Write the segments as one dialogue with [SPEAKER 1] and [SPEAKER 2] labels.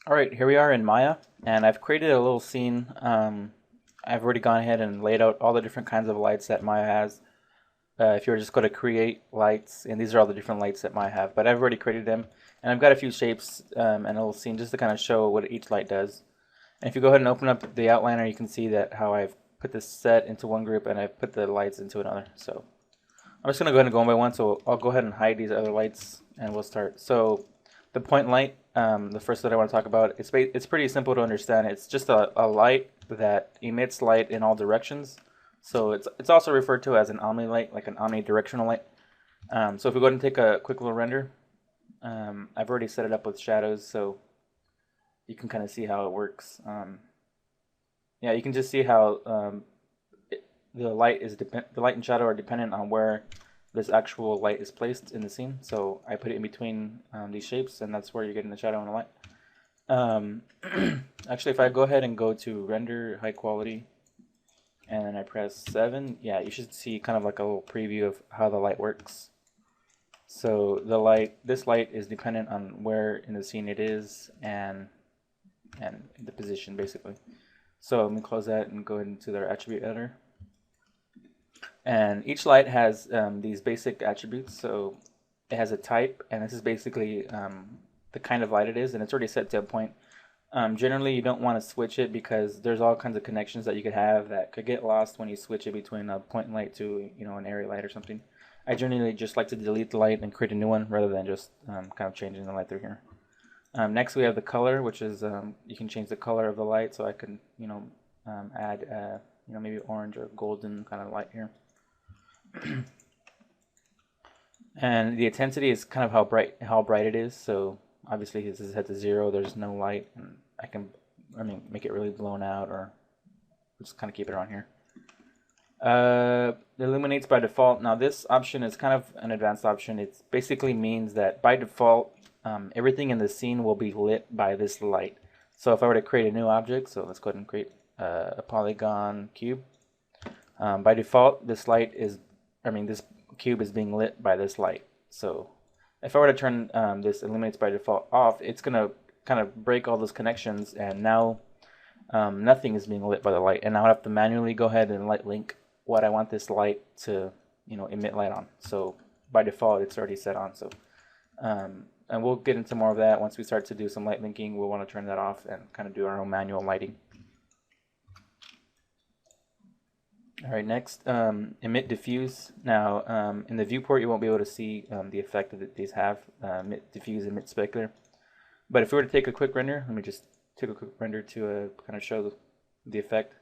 [SPEAKER 1] Alright, here we are in Maya, and I've created a little scene. I've already gone ahead and laid out all the different kinds of lights that Maya has. If you were just going to create lights, and these are all the different lights that Maya have, but I've already created them. And I've got a few shapes and a little scene just to kind of show what each light does. And if you go ahead and open up the outliner, you can see that how I've put this set into one group and I've put the lights into another. So I'm just going to go ahead and go one by one. So I'll go ahead and hide these other lights and we'll start. So the point light, the first that I want to talk about, it's pretty simple to understand. It's just a light that emits light in all directions. So it's also referred to as an Omni Light, like an omnidirectional light. So if we go ahead and take a quick little render, I've already set it up with shadows, so you can kind of see how it works. Yeah, you can just see how the light and shadow are dependent on where this actual light is placed in the scene. So I put it in between these shapes, and that's where you're getting the shadow and the light. Actually, if I go ahead and go to render high quality, and then I press 7, yeah, you should see kind of like a little preview of how the light works. So this light is dependent on where in the scene it is and the position basically. So let me close that and go into their attribute editor. And each light has these basic attributes. So it has a type, and this is basically the kind of light it is, and it's already set to a point. Generally, you don't want to switch it because there's all kinds of connections that you could have that could get lost when you switch it between a point light to an area light or something. I generally just like to delete the light and create a new one rather than just kind of changing the light through here. Next, we have the color, which is you can change the color of the light. So I can add maybe orange or golden kind of light here. And the intensity is kind of how bright it is. So obviously this is set to 0. There's no light, and I can make it really blown out, or just kind of keep it around here. It illuminates by default. Now this option is kind of an advanced option. It basically means that by default everything in the scene will be lit by this light. So if I were to create a new object, so let's go ahead and create a polygon cube. By default, this cube is being lit by this light. So if I were to turn this illuminates by default off, it's gonna kind of break all those connections, and now nothing is being lit by the light. And now I have to manually go ahead and light link what I want this light to emit light on. So by default, it's already set on. So and we'll get into more of that once we start to do some light linking. We'll want to turn that off and kind of do our own manual lighting. All right, next, Emit Diffuse. Now, in the viewport, you won't be able to see the effect that these have, Emit Diffuse, Emit Specular. But if we were to take a quick render, let me just take a quick render to kind of show the effect.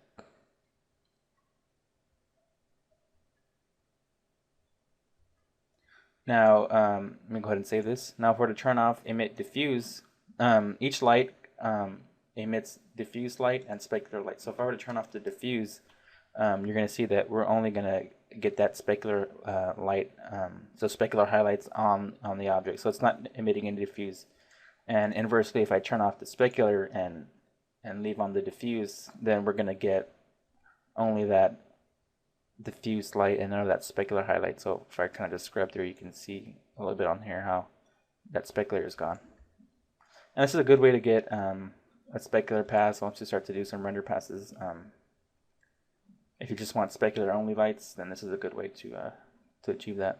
[SPEAKER 1] Now, let me go ahead and save this. Now, if we're to turn off Emit Diffuse, each light emits diffuse light and specular light. So if I were to turn off the diffuse, you're going to see that we're only going to get that specular light, so specular highlights on the object. So it's not emitting any diffuse. And inversely, if I turn off the specular and leave on the diffuse, then we're going to get only that diffuse light and none of that specular highlight. So if I kind of just scrub through, you can see a little bit on here how that specular is gone. And this is a good way to get a specular pass once you start to do some render passes. If you just want specular only lights, then this is a good way to achieve that.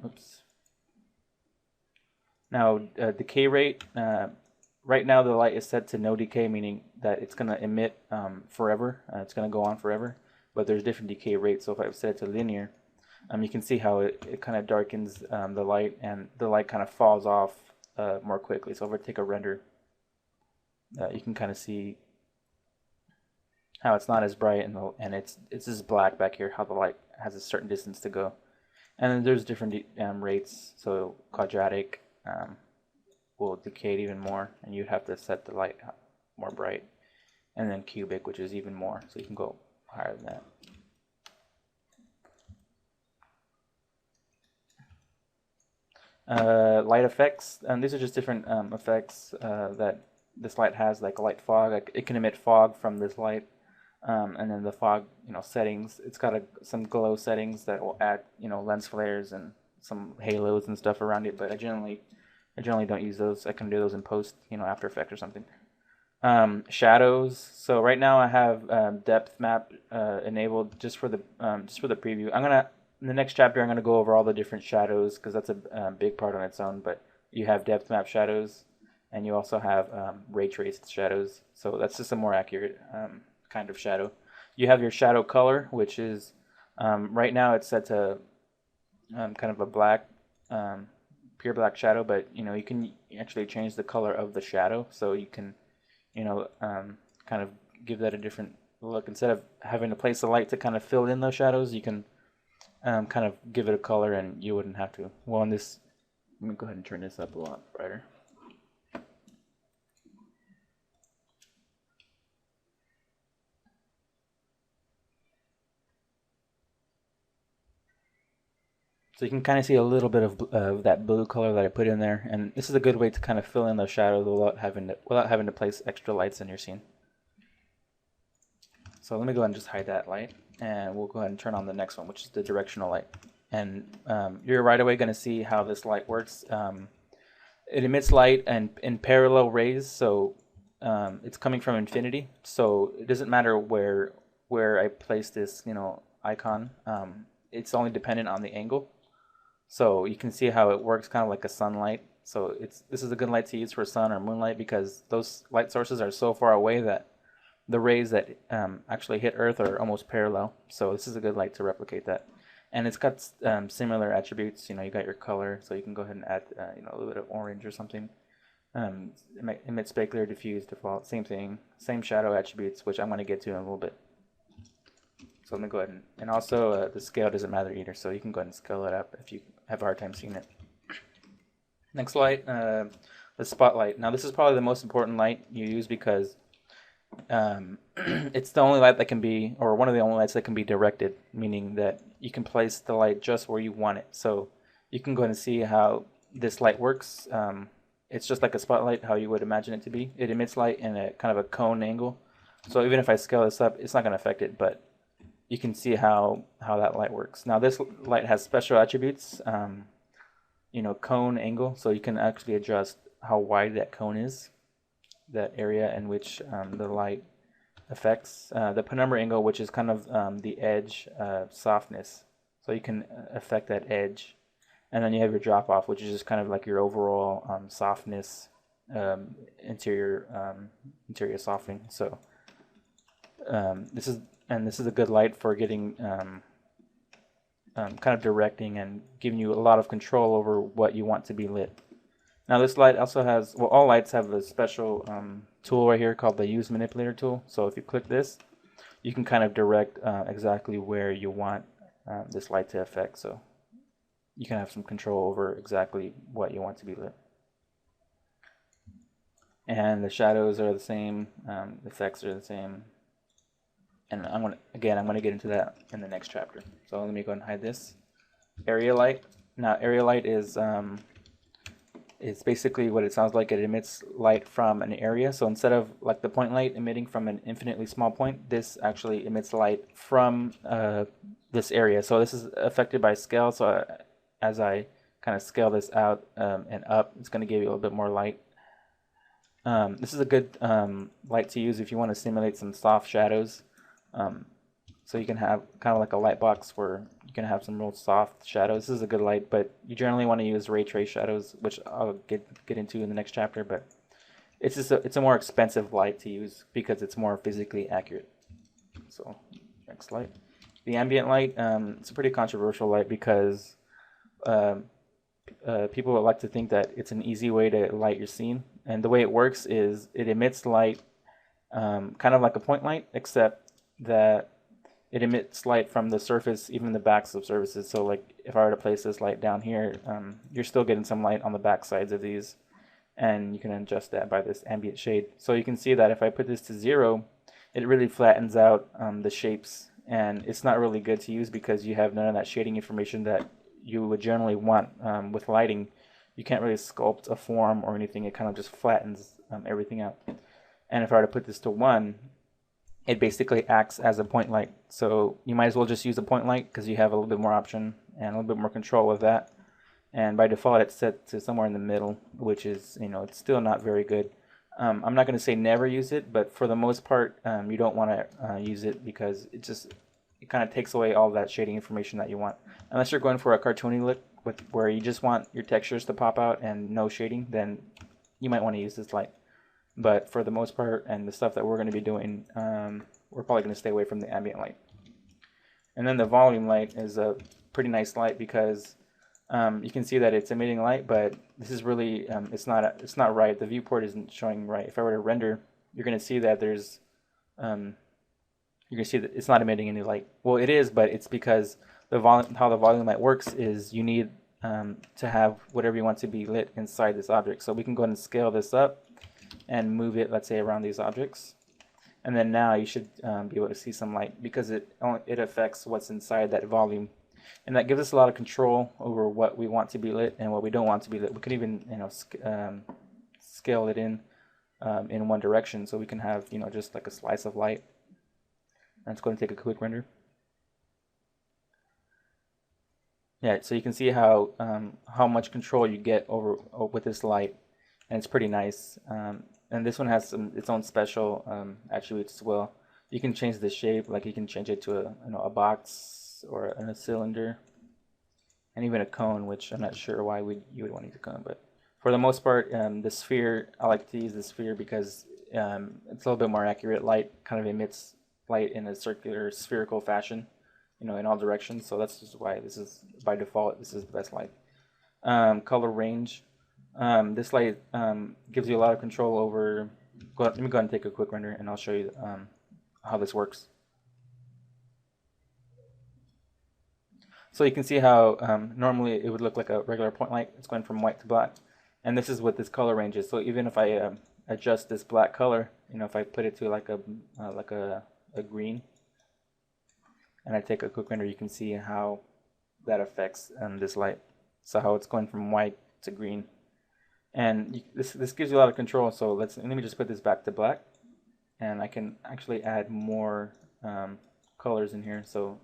[SPEAKER 1] Oops. Now, decay rate. Right now, the light is set to no decay, meaning that it's going to emit forever. It's going to go on forever. But there's different decay rates. So if I set it to linear, you can see how it kind of darkens the light, and the light kind of falls off more quickly. So if I take a render, you can kind of see how it's not as bright, and it's just black back here, how the light has a certain distance to go. And then there's different rates. So quadratic will decay it even more, and you'd have to set the light more bright. And then cubic, which is even more, so you can go higher than that. Light effects, and these are just different effects that this light has, like a light fog. Like it can emit fog from this light. And then the fog, settings. It's got some glow settings that will add, lens flares and some halos and stuff around it. But I generally I generally don't use those. I can do those in post, you know, After Effects or something. Shadows. So right now I have depth map enabled just for the preview. In the next chapter I'm gonna go over all the different shadows because that's a big part on its own. But you have depth map shadows, and you also have ray traced shadows. So that's just a more accurate kind of shadow. You have your shadow color, which is right now it's set to kind of a black, pure black shadow. But you know you can actually change the color of the shadow, so you can kind of give that a different look. Instead of having to place a light to kind of fill in those shadows, you can kind of give it a color, and you wouldn't have to. Well, on this, let me go ahead and turn this up a lot brighter. So you can kind of see a little bit of that blue color that I put in there, and this is a good way to kind of fill in those shadows without having to place extra lights in your scene. So let me go ahead and just hide that light, and we'll go ahead and turn on the next one, which is the directional light. And you're right away going to see how this light works. It emits light and in parallel rays, so it's coming from infinity. So it doesn't matter where I place this, you know, icon. It's only dependent on the angle. So you can see how it works kind of like a sunlight. So this is a good light to use for sun or moonlight because those light sources are so far away that the rays that actually hit Earth are almost parallel. So this is a good light to replicate that. And it's got similar attributes. You know, you got your color, so you can go ahead and add you know, a little bit of orange or something. Emit specular diffuse default, same thing, same shadow attributes, which I'm going to get to in a little bit. So let me go ahead and also the scale doesn't matter either, so you can go ahead and scale it up if you have a hard time seeing it. Next light, the spotlight. Now this is probably the most important light you use because it's the only light that can be, or one of the only lights that can be directed, meaning that you can place the light just where you want it. So you can go ahead and see how this light works. It's just like a spotlight, how you would imagine it to be. It emits light in a kind of a cone angle. So even if I scale this up, it's not going to affect it, but you can see how that light works. Now this light has special attributes, you know, cone angle, so you can actually adjust how wide that cone is, that area in which the light affects. The penumbra angle, which is kind of the edge softness, so you can affect that edge. And then you have your drop off, which is just kind of like your overall softness, interior softening. So this is a good light for getting kind of directing and giving you a lot of control over what you want to be lit. Now this light also has, well, all lights have a special tool right here called the Use Manipulator tool. So if you click this, you can kind of direct exactly where you want this light to affect. So you can have some control over exactly what you want to be lit. And the shadows are the same, the effects are the same. And I'm going to get into that in the next chapter. So let me go and hide this. Area light. Now area light is it's basically what it sounds like. It emits light from an area. So instead of like the point light emitting from an infinitely small point, this actually emits light from this area. So this is affected by scale. So as I kind of scale this out and up, it's going to give you a little bit more light. This is a good light to use if you want to simulate some soft shadows. So you can have kind of like a light box where you can have some real soft shadows. This is a good light, but you generally want to use ray trace shadows, which I'll get into in the next chapter. But it's just it's a more expensive light to use because it's more physically accurate. So next light, the ambient light. It's a pretty controversial light because people would like to think that it's an easy way to light your scene, and the way it works is it emits light kind of like a point light, except that it emits light from the surface, even the backs of surfaces. So like if I were to place this light down here, you're still getting some light on the back sides of these, and you can adjust that by this ambient shade. So you can see that if I put this to 0, it really flattens out the shapes, and it's not really good to use because you have none of that shading information that you would generally want with lighting. You can't really sculpt a form or anything. It kind of just flattens everything out. And if I were to put this to 1, it basically acts as a point light. So you might as well just use a point light because you have a little bit more option and a little bit more control with that. and by default it's set to somewhere in the middle, which is, you know, it's still not very good. I'm not going to say never use it, but for the most part, you don't want to use it because it kind of takes away all that shading information that you want. Unless you're going for a cartoony look where you just want your textures to pop out and no shading, then you might want to use this light. But for the most part, and the stuff that we're going to be doing, we're probably going to stay away from the ambient light. And then the volume light is a pretty nice light because you can see that it's emitting light, but this is really it's not right. The viewport isn't showing right. If I were to render, you're going to see that there's you can see that it's not emitting any light. Well, it is, but it's because how the volume light works is you need to have whatever you want to be lit inside this object. So we can go ahead and scale this up and move it, let's say, around these objects. And then now you should be able to see some light because it affects what's inside that volume. And that gives us a lot of control over what we want to be lit and what we don't want to be lit. We could even, you know, scale it in one direction, so we can have, you know, just like a slice of light. Let's go and take a quick render. Yeah, so you can see how much control you get over with this light, and it's pretty nice. And this one has its own special attributes as well. You can change the shape, like you can change it to a box or a cylinder, and even a cone, which I'm not sure why you would want to use a cone, but for the most part, the sphere, I like to use the sphere because it's a little bit more accurate. Light kind of emits light in a circular, spherical fashion, you know, in all directions. So that's just why this is, by default, this is the best light. Color range. This light gives you a lot of control over. Let me go ahead and take a quick render, and I'll show you how this works. So you can see how normally it would look like a regular point light. It's going from white to black, and this is what this color range is. So even if I adjust this black color, you know, if I put it to like a green, and I take a quick render, you can see how that affects this light. So how it's going from white to green, and this gives you a lot of control. So let me just put this back to black, and I can actually add more colors in here. So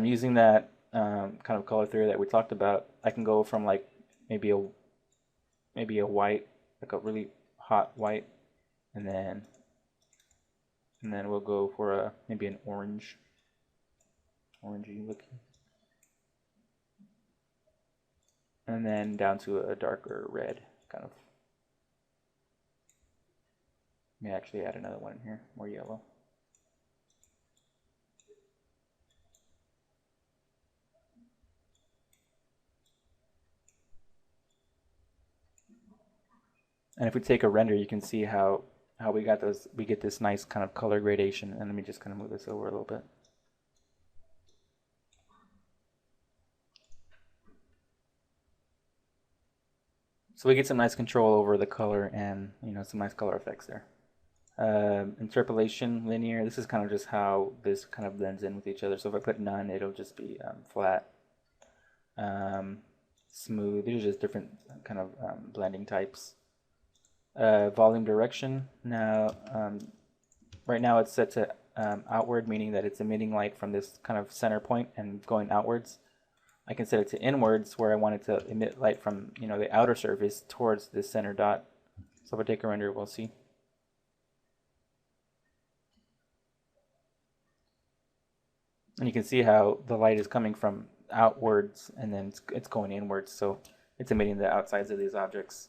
[SPEAKER 1] using that kind of color theory that we talked about, I can go from like maybe a white, like a really hot white, and then we'll go for maybe an orangey looking, and then down to a darker red kind of. Let me actually add another one in here, more yellow. And if we take a render, you can see how we get this nice kind of color gradation. And let me just kind of move this over a little bit. So we get some nice control over the color, and you know, some nice color effects there. Interpolation Linear. This is kind of just how this kind of blends in with each other. So if I put none, it'll just be flat. Smooth. These are just different kind of blending types. Volume direction. Now, right now it's set to outward, meaning that it's emitting light from this kind of center point and going outwards. I can set it to inwards, where I want it to emit light from, you know, the outer surface towards this center dot. So if I take a render, we'll see. And you can see how the light is coming from outwards, and then it's going inwards, so it's emitting the outsides of these objects.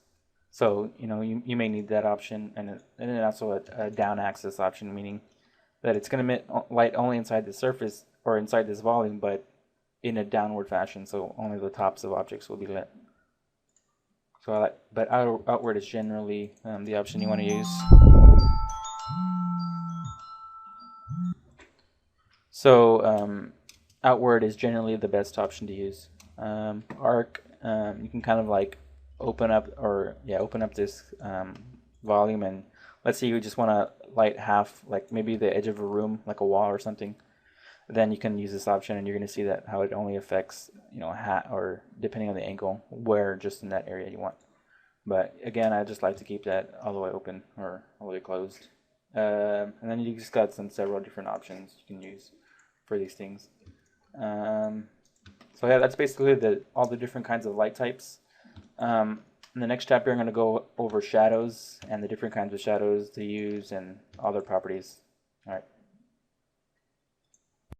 [SPEAKER 1] So, you know, you may need that option, and then also a down axis option, meaning that it's going to emit light only inside the surface or inside this volume, but in a downward fashion, so only the tops of objects will be lit. So but outward is generally the option you want to use. So outward is generally the best option to use. Arc, you can kind of like open up this volume, and let's say you just want to light half, like maybe the edge of a room, like a wall or something. Then you can use this option, and you're going to see that how it only affects, you know, or depending on the angle, where just in that area you want. But again, I just like to keep that all the way open or all the way closed. And then you just got several different options you can use for these things. So yeah, that's basically all the different kinds of light types. In the next chapter, I'm going to go over shadows and the different kinds of shadows to use and all their properties. All right.